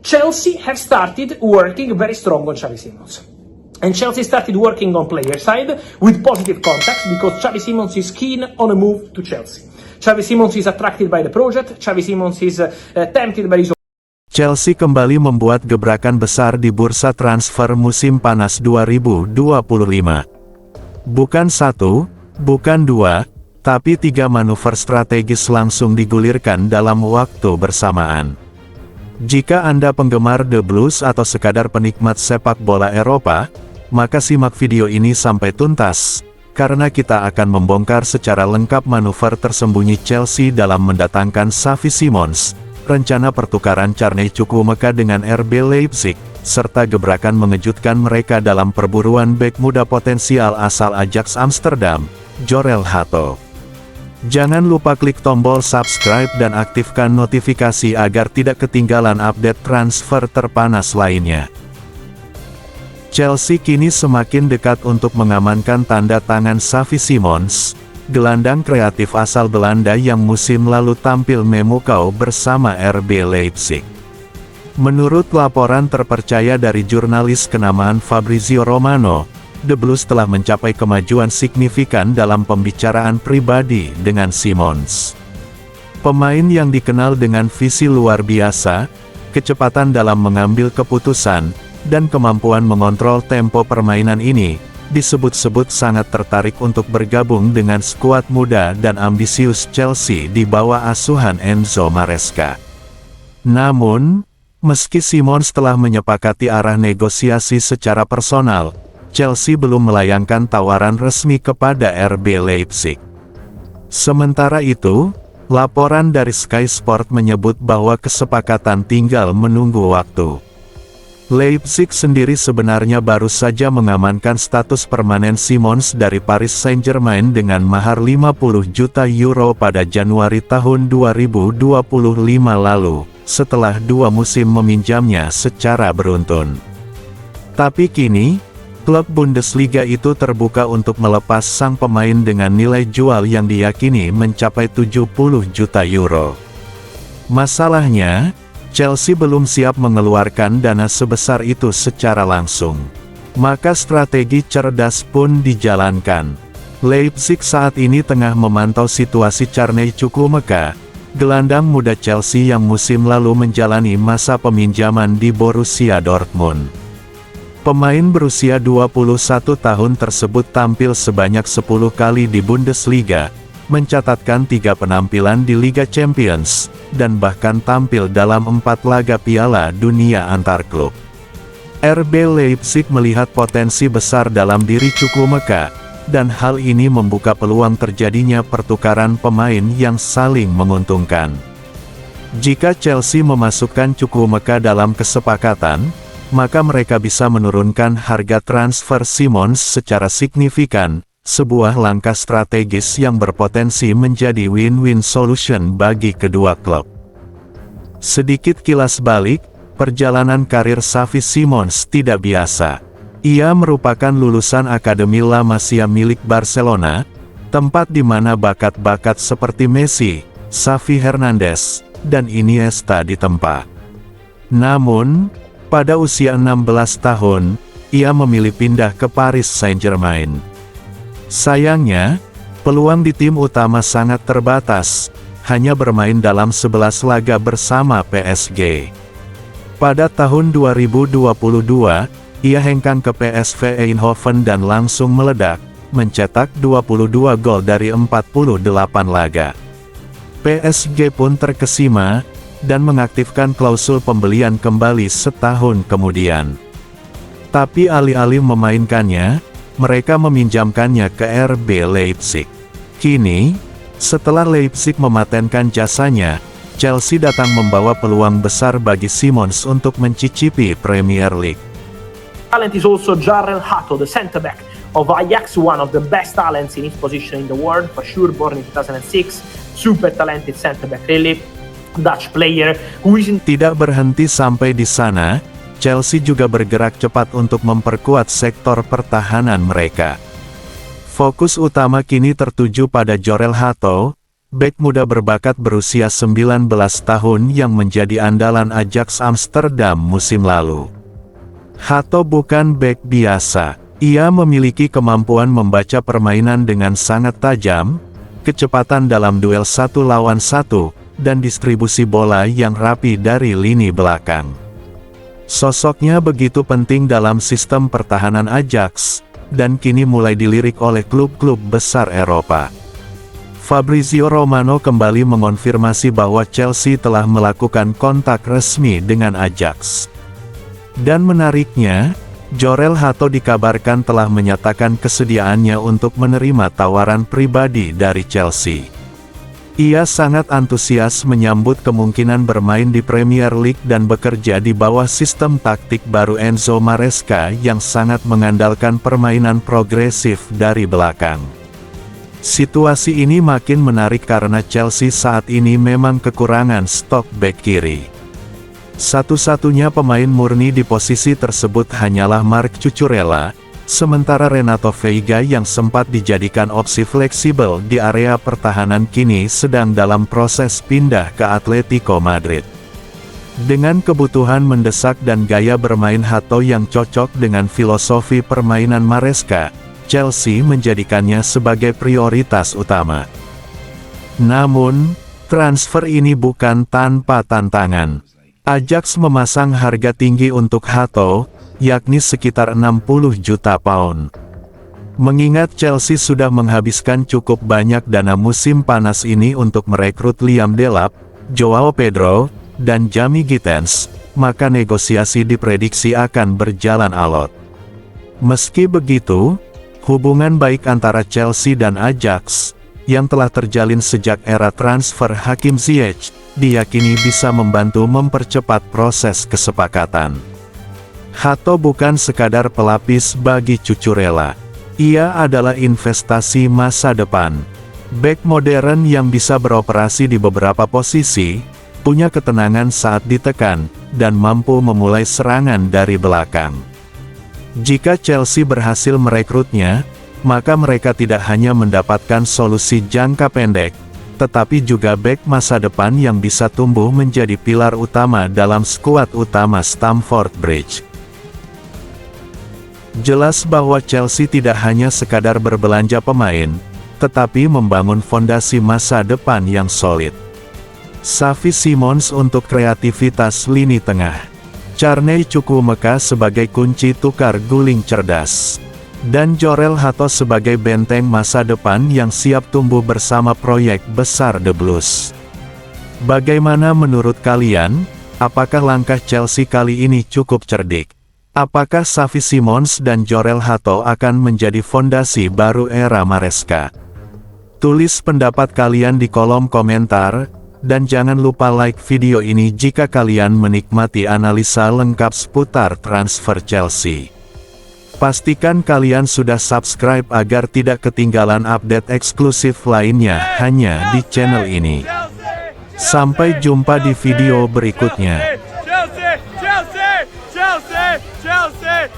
Chelsea have started working very strong on Xavi Simons. And Chelsea started working on player side with positive contacts because Xavi Simons is keen on a move to Chelsea. Xavi Simons is attracted by the project. Xavi Simons is tempted by his. Chelsea kembali membuat gebrakan besar di bursa transfer musim panas 2025. Bukan satu, bukan dua, tapi 3 manuver strategis langsung digulirkan dalam waktu bersamaan. Jika Anda penggemar The Blues atau sekadar penikmat sepak bola Eropa, maka simak video ini sampai tuntas, karena kita akan membongkar secara lengkap manuver tersembunyi Chelsea dalam mendatangkan Xavi Simons, rencana pertukaran Czarny Chukwuemeka dengan RB Leipzig, serta gebrakan mengejutkan mereka dalam perburuan bek muda potensial asal Ajax Amsterdam, Jorel Hato. Jangan lupa klik tombol subscribe dan aktifkan notifikasi agar tidak ketinggalan update transfer terpanas lainnya. Chelsea kini semakin dekat untuk mengamankan tanda tangan Xavi Simons, gelandang kreatif asal Belanda yang musim lalu tampil memukau bersama RB Leipzig. Menurut laporan terpercaya dari jurnalis kenamaan Fabrizio Romano, The Blues telah mencapai kemajuan signifikan dalam pembicaraan pribadi dengan Simons. Pemain yang dikenal dengan visi luar biasa, kecepatan dalam mengambil keputusan, dan kemampuan mengontrol tempo permainan ini, disebut-sebut sangat tertarik untuk bergabung dengan skuad muda dan ambisius Chelsea di bawah asuhan Enzo Maresca. Namun, meski Simons telah menyepakati arah negosiasi secara personal, Chelsea belum melayangkan tawaran resmi kepada RB Leipzig. Sementara itu, laporan dari Sky Sport menyebut bahwa kesepakatan tinggal menunggu waktu. Leipzig sendiri sebenarnya baru saja mengamankan status permanen Simons dari Paris Saint-Germain dengan mahar 50 juta euro pada Januari tahun 2025 lalu, setelah 2 musim meminjamnya secara beruntun. Tapi kini, klub Bundesliga itu terbuka untuk melepas sang pemain dengan nilai jual yang diyakini mencapai 70 juta euro. Masalahnya, Chelsea belum siap mengeluarkan dana sebesar itu secara langsung. Maka strategi cerdas pun dijalankan. Leipzig saat ini tengah memantau situasi Czarny Chukwuemeka, gelandang muda Chelsea yang musim lalu menjalani masa peminjaman di Borussia Dortmund. Pemain berusia 21 tahun tersebut tampil sebanyak 10 kali di Bundesliga, mencatatkan 3 penampilan di Liga Champions, dan bahkan tampil dalam 4 laga Piala Dunia antar klub. RB Leipzig melihat potensi besar dalam diri Chukwuemeka, dan hal ini membuka peluang terjadinya pertukaran pemain yang saling menguntungkan. Jika Chelsea memasukkan Chukwuemeka dalam kesepakatan, maka mereka bisa menurunkan harga transfer Simons secara signifikan, sebuah langkah strategis yang berpotensi menjadi win-win solution bagi kedua klub. Sedikit kilas balik, perjalanan karir Xavi Simons tidak biasa. Ia merupakan lulusan Akademi La Masia milik Barcelona, tempat di mana bakat-bakat seperti Messi, Xavi Hernandez, dan Iniesta ditempa. Namun, pada usia 16 tahun, ia memilih pindah ke Paris Saint-Germain. Sayangnya, peluang di tim utama sangat terbatas, hanya bermain dalam 11 laga bersama PSG. Pada tahun 2022, ia hengkang ke PSV Eindhoven dan langsung meledak, mencetak 22 gol dari 48 laga. PSG pun terkesima, dan mengaktifkan klausul pembelian kembali setahun kemudian. Tapi alih-alih memainkannya, mereka meminjamkannya ke RB Leipzig. Kini, setelah Leipzig mematenkan jasanya, Chelsea datang membawa peluang besar bagi Simons untuk mencicipi Premier League. Talent is also Jorel Hato, the centre-back of Ajax, one of the best talents in his position in the world, for sure, born in 2006, super talented centre-back, really, Dutch player who isn't. Tidak berhenti sampai di sana, Chelsea juga bergerak cepat untuk memperkuat sektor pertahanan mereka. Fokus utama kini tertuju pada Jorel Hato, bek muda berbakat berusia 19 tahun yang menjadi andalan Ajax Amsterdam musim lalu. Hato bukan bek biasa. Ia memiliki kemampuan membaca permainan dengan sangat tajam, kecepatan dalam duel 1 lawan 1, dan distribusi bola yang rapi dari lini belakang. Sosoknya begitu penting dalam sistem pertahanan Ajax, dan kini mulai dilirik oleh klub-klub besar Eropa. Fabrizio Romano kembali mengonfirmasi bahwa Chelsea telah melakukan kontak resmi dengan Ajax. Dan menariknya, Jorel Hato dikabarkan telah menyatakan kesediaannya untuk menerima tawaran pribadi dari Chelsea. Ia sangat antusias menyambut kemungkinan bermain di Premier League dan bekerja di bawah sistem taktik baru Enzo Maresca yang sangat mengandalkan permainan progresif dari belakang. Situasi ini makin menarik karena Chelsea saat ini memang kekurangan stok bek kiri. Satu-satunya pemain murni di posisi tersebut hanyalah Marc Cucurella, sementara Renato Veiga yang sempat dijadikan opsi fleksibel di area pertahanan kini sedang dalam proses pindah ke Atletico Madrid. Dengan kebutuhan mendesak dan gaya bermain Hato yang cocok dengan filosofi permainan Maresca, Chelsea menjadikannya sebagai prioritas utama. Namun, transfer ini bukan tanpa tantangan. Ajax memasang harga tinggi untuk Hato, yakni sekitar 60 juta pound. Mengingat Chelsea sudah menghabiskan cukup banyak dana musim panas ini untuk merekrut Liam Delap, Joao Pedro, dan Jamie Gittens, maka negosiasi diprediksi akan berjalan alot. Meski begitu, hubungan baik antara Chelsea dan Ajax, yang telah terjalin sejak era transfer Hakim Ziyech, diyakini bisa membantu mempercepat proses kesepakatan. Hato bukan sekadar pelapis bagi Cucurella. Ia adalah investasi masa depan. Bek modern yang bisa beroperasi di beberapa posisi, punya ketenangan saat ditekan, dan mampu memulai serangan dari belakang. Jika Chelsea berhasil merekrutnya, maka mereka tidak hanya mendapatkan solusi jangka pendek, tetapi juga bek masa depan yang bisa tumbuh menjadi pilar utama dalam skuad utama Stamford Bridge. Jelas bahwa Chelsea tidak hanya sekadar berbelanja pemain, tetapi membangun fondasi masa depan yang solid. Xavi Simons untuk kreativitas lini tengah. Carney Chukwuemeka sebagai kunci tukar guling cerdas. Dan Jorel Hato sebagai benteng masa depan yang siap tumbuh bersama proyek besar The Blues. Bagaimana menurut kalian? Apakah langkah Chelsea kali ini cukup cerdik? Apakah Xavi Simons dan Jorel Hato akan menjadi fondasi baru era Maresca? Tulis pendapat kalian di kolom komentar, dan jangan lupa like video ini jika kalian menikmati analisa lengkap seputar transfer Chelsea. Pastikan kalian sudah subscribe agar tidak ketinggalan update eksklusif lainnya hanya di channel ini. Sampai jumpa di video berikutnya. Chelsea!